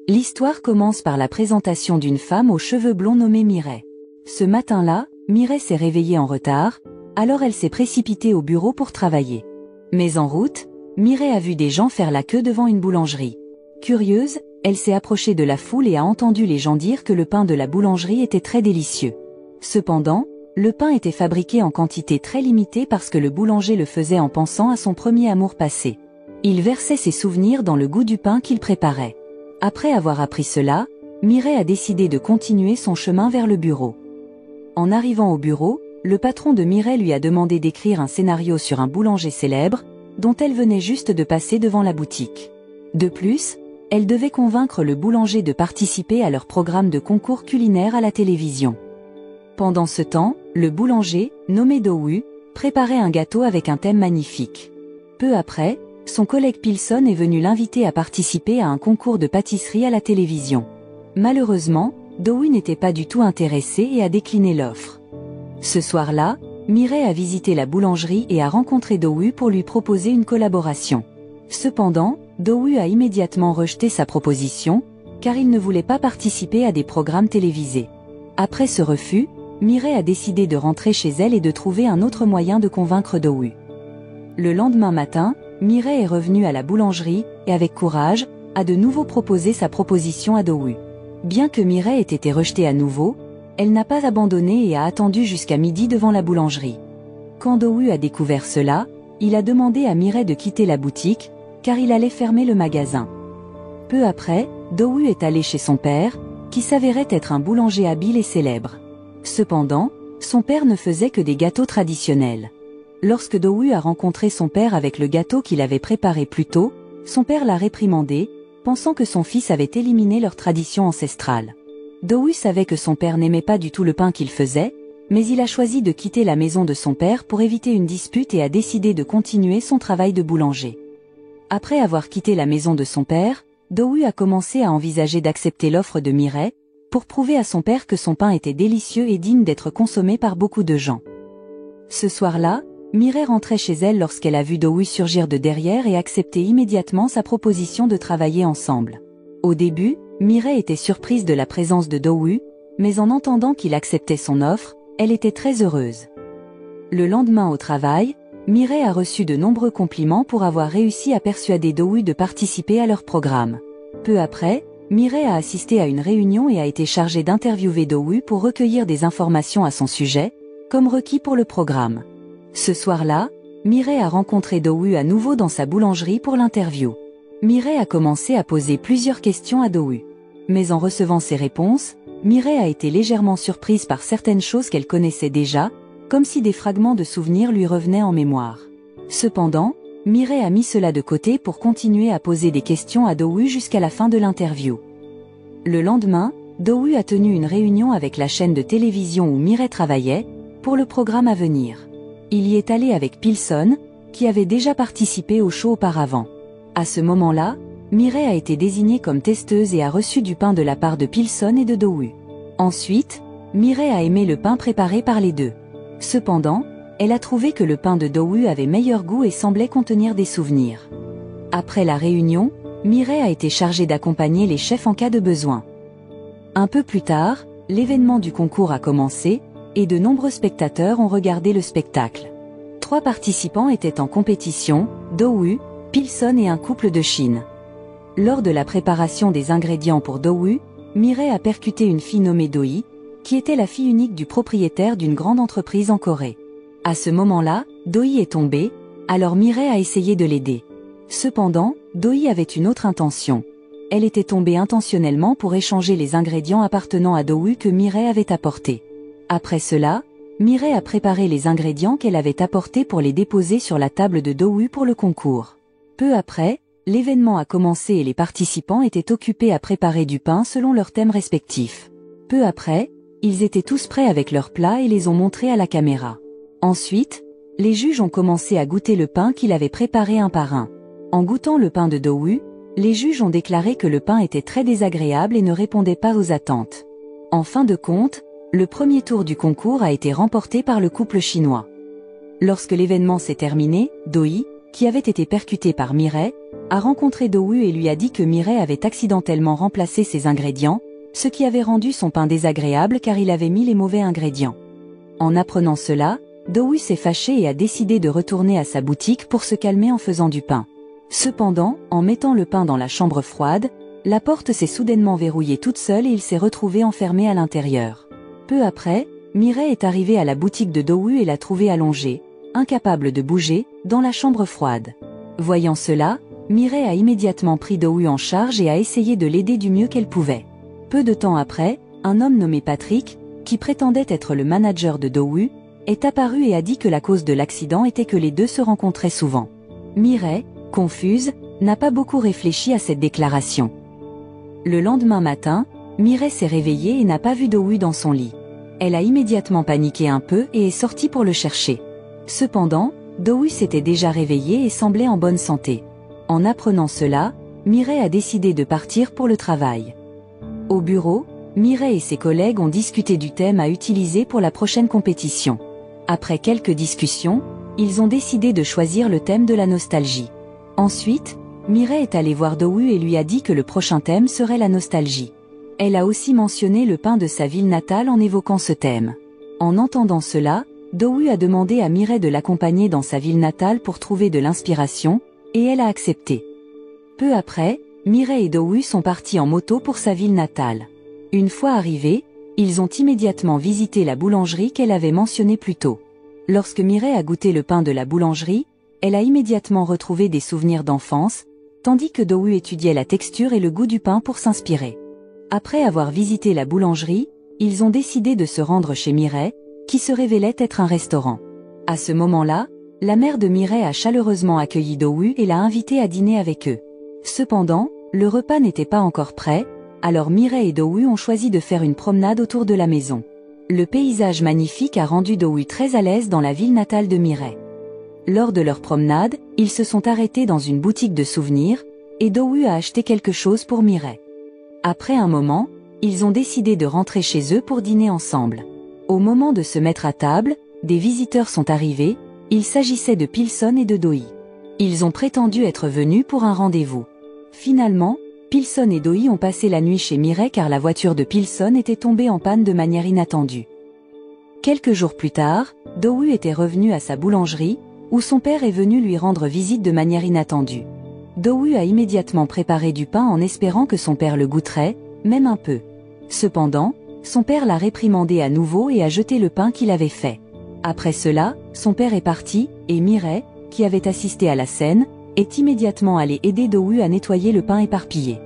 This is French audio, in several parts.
L'histoire commence par la présentation d'une femme aux cheveux blonds nommée Mireille. Ce matin-là, Mireille s'est réveillée en retard, alors elle s'est précipitée au bureau pour travailler. Mais en route, Mireille a vu des gens faire la queue devant une boulangerie. Curieuse, elle s'est approchée de la foule et a entendu les gens dire que le pain de la boulangerie était très délicieux. Cependant, le pain était fabriqué en quantité très limitée parce que le boulanger le faisait en pensant à son premier amour passé. Il versait ses souvenirs dans le goût du pain qu'il préparait. Après avoir appris cela, Mireille a décidé de continuer son chemin vers le bureau. En arrivant au bureau, le patron de Mireille lui a demandé d'écrire un scénario sur un boulanger célèbre, dont elle venait juste de passer devant la boutique. De plus, elle devait convaincre le boulanger de participer à leur programme de concours culinaire à la télévision. Pendant ce temps, le boulanger, nommé Dowu, préparait un gâteau avec un thème magnifique. Peu après, son collègue Pilson est venu l'inviter à participer à un concours de pâtisserie à la télévision. Malheureusement, Dowu n'était pas du tout intéressé et a décliné l'offre. Ce soir-là, Mireille a visité la boulangerie et a rencontré Dowu pour lui proposer une collaboration. Cependant, Dowu a immédiatement rejeté sa proposition, car il ne voulait pas participer à des programmes télévisés. Après ce refus, Mireille a décidé de rentrer chez elle et de trouver un autre moyen de convaincre Dowu. Le lendemain matin, Mireille est revenue à la boulangerie, et avec courage, a de nouveau proposé sa proposition à Dowu. Bien que Mireille ait été rejetée à nouveau, elle n'a pas abandonné et a attendu jusqu'à midi devant la boulangerie. Quand Dowu a découvert cela, il a demandé à Mireille de quitter la boutique, car il allait fermer le magasin. Peu après, Dowu est allé chez son père, qui s'avérait être un boulanger habile et célèbre. Cependant, son père ne faisait que des gâteaux traditionnels. Lorsque Dowu a rencontré son père avec le gâteau qu'il avait préparé plus tôt, son père l'a réprimandé, pensant que son fils avait éliminé leur tradition ancestrale. Dowu savait que son père n'aimait pas du tout le pain qu'il faisait, mais il a choisi de quitter la maison de son père pour éviter une dispute et a décidé de continuer son travail de boulanger. Après avoir quitté la maison de son père, Dowu a commencé à envisager d'accepter l'offre de Mireille, pour prouver à son père que son pain était délicieux et digne d'être consommé par beaucoup de gens. Ce soir-là, Mireille rentrait chez elle lorsqu'elle a vu Dowu surgir de derrière et accepter immédiatement sa proposition de travailler ensemble. Au début, Mireille était surprise de la présence de Dowu, mais en entendant qu'il acceptait son offre, elle était très heureuse. Le lendemain au travail, Mireille a reçu de nombreux compliments pour avoir réussi à persuader Dowu de participer à leur programme. Peu après, Mireille a assisté à une réunion et a été chargée d'interviewer Dowu pour recueillir des informations à son sujet, comme requis pour le programme. Ce soir-là, Mireille a rencontré Dowu à nouveau dans sa boulangerie pour l'interview. Mireille a commencé à poser plusieurs questions à Dowu. Mais en recevant ses réponses, Mireille a été légèrement surprise par certaines choses qu'elle connaissait déjà, comme si des fragments de souvenirs lui revenaient en mémoire. Cependant, Mireille a mis cela de côté pour continuer à poser des questions à Dowu jusqu'à la fin de l'interview. Le lendemain, Dowu a tenu une réunion avec la chaîne de télévision où Mireille travaillait, pour le programme à venir. Il y est allé avec Pilson, qui avait déjà participé au show auparavant. À ce moment-là, Mireille a été désignée comme testeuse et a reçu du pain de la part de Pilson et de Dowu. Ensuite, Mireille a aimé le pain préparé par les deux. Cependant, elle a trouvé que le pain de Dowu avait meilleur goût et semblait contenir des souvenirs. Après la réunion, Mireille a été chargée d'accompagner les chefs en cas de besoin. Un peu plus tard, l'événement du concours a commencé, et de nombreux spectateurs ont regardé le spectacle. 3 participants étaient en compétition, Dowu, Pilson et un couple de Chine. Lors de la préparation des ingrédients pour Dowu, Mireille a percuté une fille nommée Doi, qui était la fille unique du propriétaire d'une grande entreprise en Corée. À ce moment-là, Doi est tombée, alors Mireille a essayé de l'aider. Cependant, Doi avait une autre intention. Elle était tombée intentionnellement pour échanger les ingrédients appartenant à Dowu que Mireille avait apportés. Après cela, Mireille a préparé les ingrédients qu'elle avait apportés pour les déposer sur la table de Dowu pour le concours. Peu après, l'événement a commencé et les participants étaient occupés à préparer du pain selon leurs thèmes respectifs. Peu après, ils étaient tous prêts avec leurs plats et les ont montrés à la caméra. Ensuite, les juges ont commencé à goûter le pain qu'il avait préparé un par un. En goûtant le pain de Dowu, les juges ont déclaré que le pain était très désagréable et ne répondait pas aux attentes. En fin de compte, le premier tour du concours a été remporté par le couple chinois. Lorsque l'événement s'est terminé, Doi, qui avait été percuté par Mireille, a rencontré Do-woo et lui a dit que Mireille avait accidentellement remplacé ses ingrédients, ce qui avait rendu son pain désagréable car il avait mis les mauvais ingrédients. En apprenant cela, Do-woo s'est fâché et a décidé de retourner à sa boutique pour se calmer en faisant du pain. Cependant, en mettant le pain dans la chambre froide, la porte s'est soudainement verrouillée toute seule et il s'est retrouvé enfermé à l'intérieur. Peu après, Mireille est arrivée à la boutique de Do-woo et l'a trouvé allongé, incapable de bouger, dans la chambre froide. Voyant cela, Mireille a immédiatement pris Do-woo en charge et a essayé de l'aider du mieux qu'elle pouvait. Peu de temps après, un homme nommé Patrick, qui prétendait être le manager de Do-woo, est apparu et a dit que la cause de l'accident était que les deux se rencontraient souvent. Mireille, confuse, n'a pas beaucoup réfléchi à cette déclaration. Le lendemain matin, Mireille s'est réveillée et n'a pas vu Do-woo dans son lit. Elle a immédiatement paniqué un peu et est sortie pour le chercher. Cependant, Do-woo s'était déjà réveillé et semblait en bonne santé. En apprenant cela, Mireille a décidé de partir pour le travail. Au bureau, Mireille et ses collègues ont discuté du thème à utiliser pour la prochaine compétition. Après quelques discussions, ils ont décidé de choisir le thème de la nostalgie. Ensuite, Mireille est allée voir Do-woo et lui a dit que le prochain thème serait la nostalgie. Elle a aussi mentionné le pain de sa ville natale en évoquant ce thème. En entendant cela, Do-woo a demandé à Mireille de l'accompagner dans sa ville natale pour trouver de l'inspiration, et elle a accepté. Peu après, Mireille et Do-woo sont partis en moto pour sa ville natale. Une fois arrivés, ils ont immédiatement visité la boulangerie qu'elle avait mentionnée plus tôt. Lorsque Mireille a goûté le pain de la boulangerie, elle a immédiatement retrouvé des souvenirs d'enfance, tandis que Do-woo étudiait la texture et le goût du pain pour s'inspirer. Après avoir visité la boulangerie, ils ont décidé de se rendre chez Mireille, qui se révélait être un restaurant. À ce moment-là, la mère de Mireille a chaleureusement accueilli Do-woo et l'a invité à dîner avec eux. Cependant, le repas n'était pas encore prêt, alors Mireille et Do-woo ont choisi de faire une promenade autour de la maison. Le paysage magnifique a rendu Do-woo très à l'aise dans la ville natale de Mireille. Lors de leur promenade, ils se sont arrêtés dans une boutique de souvenirs, et Do-woo a acheté quelque chose pour Mireille. Après un moment, ils ont décidé de rentrer chez eux pour dîner ensemble. Au moment de se mettre à table, des visiteurs sont arrivés, il s'agissait de Pilson et de Do-hee. Ils ont prétendu être venus pour un rendez-vous. Finalement, Pilson et Do-hee ont passé la nuit chez Mireille car la voiture de Pilson était tombée en panne de manière inattendue. Quelques jours plus tard, Do-woo était revenu à sa boulangerie, où son père est venu lui rendre visite de manière inattendue. Do-woo a immédiatement préparé du pain en espérant que son père le goûterait, même un peu. Cependant, son père l'a réprimandé à nouveau et a jeté le pain qu'il avait fait. Après cela, son père est parti, et Mireille, qui avait assisté à la scène, est immédiatement allée aider Do-woo à nettoyer le pain éparpillé.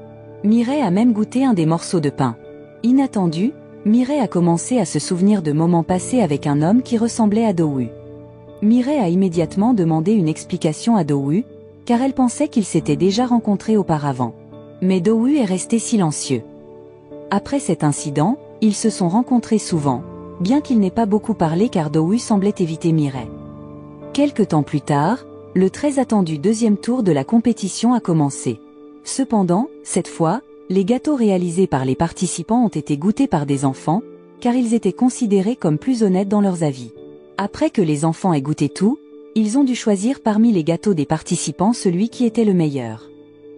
Mireille a même goûté un des morceaux de pain. Inattendu, Mireille a commencé à se souvenir de moments passés avec un homme qui ressemblait à Do-woo. Mireille a immédiatement demandé une explication à Do-woo, car elle pensait qu'ils s'étaient déjà rencontrés auparavant. Mais Do-woo est resté silencieux. Après cet incident, ils se sont rencontrés souvent, bien qu'ils n'aient pas beaucoup parlé car Do-woo semblait éviter Mireille. Quelque temps plus tard, le très attendu deuxième tour de la compétition a commencé. Cependant, cette fois, les gâteaux réalisés par les participants ont été goûtés par des enfants, car ils étaient considérés comme plus honnêtes dans leurs avis. Après que les enfants aient goûté tout, ils ont dû choisir parmi les gâteaux des participants celui qui était le meilleur.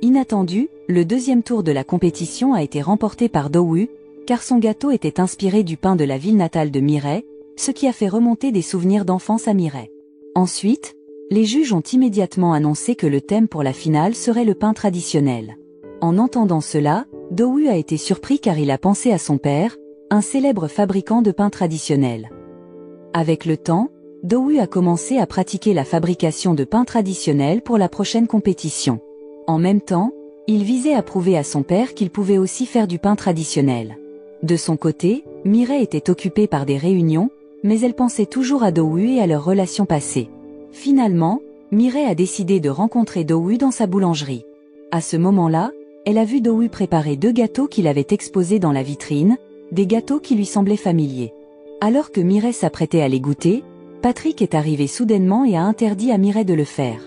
Inattendu, le deuxième tour de la compétition a été remporté par Do-woo, car son gâteau était inspiré du pain de la ville natale de Mireille, ce qui a fait remonter des souvenirs d'enfance à Mireille. Ensuite, les juges ont immédiatement annoncé que le thème pour la finale serait le pain traditionnel. En entendant cela, Do-woo a été surpris car il a pensé à son père, un célèbre fabricant de pain traditionnel. Avec le temps, Do-woo a commencé à pratiquer la fabrication de pain traditionnel pour la prochaine compétition. En même temps, il visait à prouver à son père qu'il pouvait aussi faire du pain traditionnel. De son côté, Mireille était occupée par des réunions, mais elle pensait toujours à Do-woo et à leur relation passée. Finalement, Mireille a décidé de rencontrer Do-woo dans sa boulangerie. À ce moment-là, elle a vu Do-woo préparer 2 gâteaux qu'il avait exposés dans la vitrine, des gâteaux qui lui semblaient familiers. Alors que Mireille s'apprêtait à les goûter, Patrick est arrivé soudainement et a interdit à Mireille de le faire.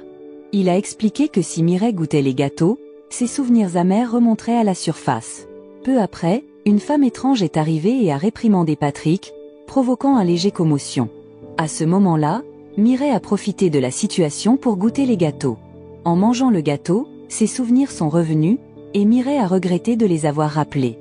Il a expliqué que si Mireille goûtait les gâteaux, ses souvenirs amers remonteraient à la surface. Peu après, une femme étrange est arrivée et a réprimandé Patrick, provoquant un léger commotion. À ce moment-là, Mireille a profité de la situation pour goûter les gâteaux. En mangeant le gâteau, ses souvenirs sont revenus, et Mireille a regretté de les avoir rappelés.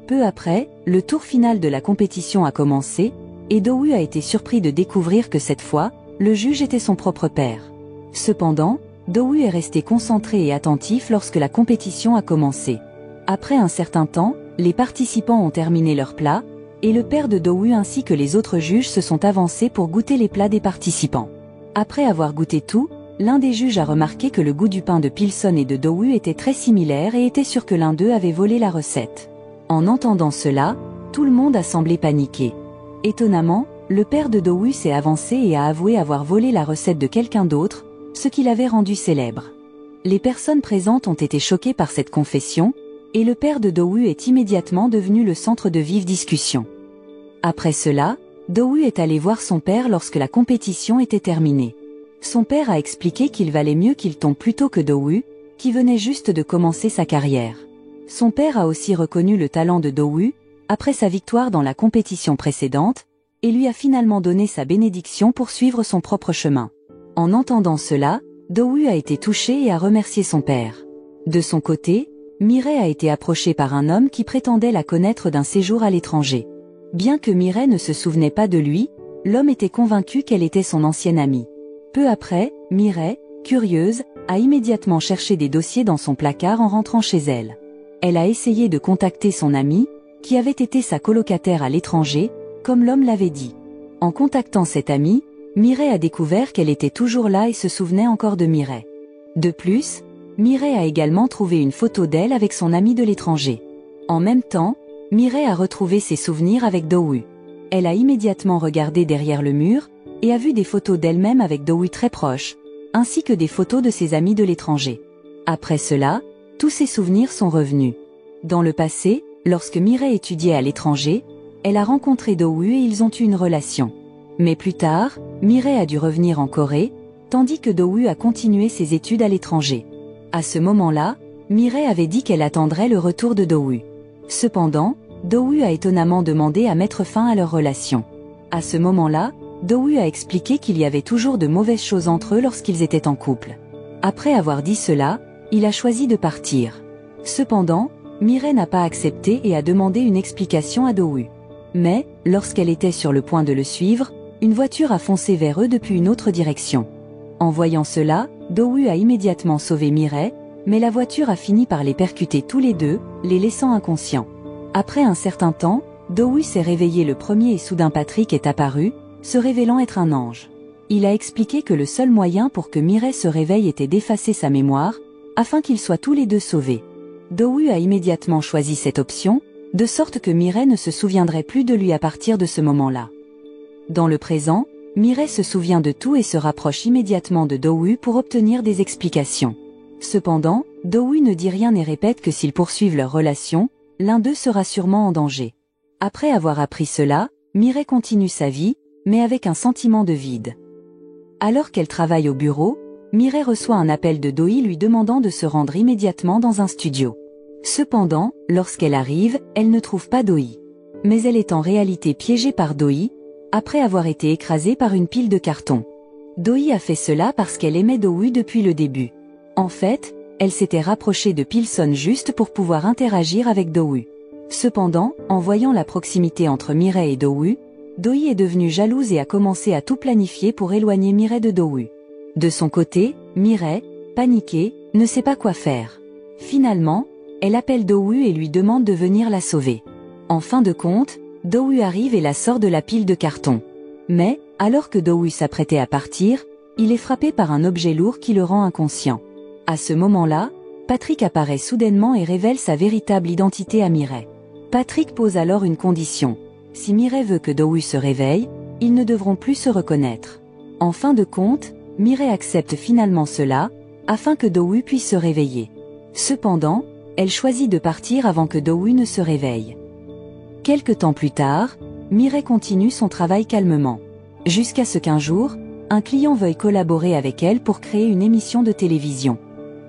Peu après, le tour final de la compétition a commencé, et Do-woo a été surpris de découvrir que cette fois, le juge était son propre père. Cependant, Do-woo est resté concentré et attentif lorsque la compétition a commencé. Après un certain temps, les participants ont terminé leurs plats, et le père de Do-woo ainsi que les autres juges se sont avancés pour goûter les plats des participants. Après avoir goûté tout, l'un des juges a remarqué que le goût du pain de Pilson et de Do-woo était très similaire et était sûr que l'un d'eux avait volé la recette. En entendant cela, tout le monde a semblé paniquer. Étonnamment, le père de Do-woo s'est avancé et a avoué avoir volé la recette de quelqu'un d'autre, ce qui l'avait rendu célèbre. Les personnes présentes ont été choquées par cette confession, et le père de Do-woo est immédiatement devenu le centre de vives discussions. Après cela, Do-woo est allé voir son père lorsque la compétition était terminée. Son père a expliqué qu'il valait mieux qu'il tombe plus tôt que Do-woo, qui venait juste de commencer sa carrière. Son père a aussi reconnu le talent de Do-woo, après sa victoire dans la compétition précédente, et lui a finalement donné sa bénédiction pour suivre son propre chemin. En entendant cela, Do-woo a été touché et a remercié son père. De son côté, Mireille a été approchée par un homme qui prétendait la connaître d'un séjour à l'étranger. Bien que Mireille ne se souvenait pas de lui, l'homme était convaincu qu'elle était son ancienne amie. Peu après, Mireille, curieuse, a immédiatement cherché des dossiers dans son placard en rentrant chez elle. Elle a essayé de contacter son amie, qui avait été sa colocataire à l'étranger, comme l'homme l'avait dit. En contactant cette amie, Mireille a découvert qu'elle était toujours là et se souvenait encore de Mireille. De plus, Mireille a également trouvé une photo d'elle avec son amie de l'étranger. En même temps, Mireille a retrouvé ses souvenirs avec Do-woo. Elle a immédiatement regardé derrière le mur, et a vu des photos d'elle-même avec Do-woo très proches, ainsi que des photos de ses amis de l'étranger. Après cela, tous ses souvenirs sont revenus. Dans le passé, lorsque Mireille étudiait à l'étranger, elle a rencontré Do-woo et ils ont eu une relation. Mais plus tard, Mireille a dû revenir en Corée, tandis que Do-woo a continué ses études à l'étranger. À ce moment-là, Mireille avait dit qu'elle attendrait le retour de Do-woo. Cependant, Do-woo a étonnamment demandé à mettre fin à leur relation. À ce moment-là, Do-woo a expliqué qu'il y avait toujours de mauvaises choses entre eux lorsqu'ils étaient en couple. Après avoir dit cela, il a choisi de partir. Cependant, Mireille n'a pas accepté et a demandé une explication à Do-woo. Mais, lorsqu'elle était sur le point de le suivre, une voiture a foncé vers eux depuis une autre direction. En voyant cela, Do-woo a immédiatement sauvé Mireille, mais la voiture a fini par les percuter tous les deux, les laissant inconscients. Après un certain temps, Do-woo s'est réveillé le premier et soudain Patrick est apparu, se révélant être un ange. Il a expliqué que le seul moyen pour que Mireille se réveille était d'effacer sa mémoire, afin qu'ils soient tous les deux sauvés. Do-woo a immédiatement choisi cette option, de sorte que Mireille ne se souviendrait plus de lui à partir de ce moment-là. Dans le présent, Mireille se souvient de tout et se rapproche immédiatement de Do-woo pour obtenir des explications. Cependant, Do-woo ne dit rien et répète que s'ils poursuivent leur relation, l'un d'eux sera sûrement en danger. Après avoir appris cela, Mireille continue sa vie, mais avec un sentiment de vide. Alors qu'elle travaille au bureau, Mireille reçoit un appel de Do-hee lui demandant de se rendre immédiatement dans un studio. Cependant, lorsqu'elle arrive, elle ne trouve pas Do-hee. Mais elle est en réalité piégée par Do-hee, après avoir été écrasée par une pile de carton. Do-hee a fait cela parce qu'elle aimait Do-woo depuis le début. En fait, elle s'était rapprochée de Pilson juste pour pouvoir interagir avec Do-woo. Cependant, en voyant la proximité entre Mireille et Do-woo, Do-hee est devenue jalouse et a commencé à tout planifier pour éloigner Mireille de Do-woo. De son côté, Mireille, paniquée, ne sait pas quoi faire. Finalement, elle appelle Do-woo et lui demande de venir la sauver. En fin de compte, Do-woo arrive et la sort de la pile de carton. Mais, alors que Do-woo s'apprêtait à partir, il est frappé par un objet lourd qui le rend inconscient. À ce moment-là, Patrick apparaît soudainement et révèle sa véritable identité à Mireille. Patrick pose alors une condition. Si Mireille veut que Do-woo se réveille, ils ne devront plus se reconnaître. En fin de compte, Mireille accepte finalement cela, afin que Do-woo puisse se réveiller. Cependant, elle choisit de partir avant que Do-woo ne se réveille. Quelque temps plus tard, Mireille continue son travail calmement. Jusqu'à ce qu'un jour, un client veuille collaborer avec elle pour créer une émission de télévision.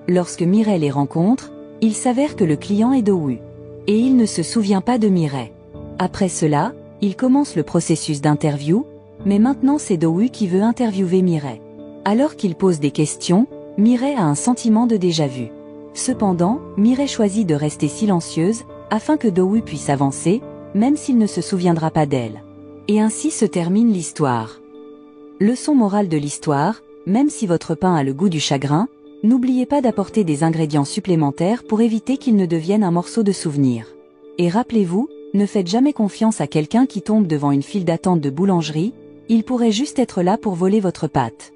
Lorsque Mireille les rencontre, il s'avère que le client est Do-woo. Et il ne se souvient pas de Mireille. Après cela, il commence le processus d'interview, Mais maintenant c'est Do-woo qui veut interviewer Mireille. Alors qu'il pose des questions, Mireille a un sentiment de déjà-vu. Cependant, Mireille choisit de rester silencieuse, afin que Do-woo puisse avancer, même s'il ne se souviendra pas d'elle. Et ainsi se termine l'histoire. Leçon morale de l'histoire, même si votre pain a le goût du chagrin, n'oubliez pas d'apporter des ingrédients supplémentaires pour éviter qu'il ne devienne un morceau de souvenir. Et rappelez-vous, ne faites jamais confiance à quelqu'un qui tombe devant une file d'attente de boulangerie, il pourrait juste être là pour voler votre pâte.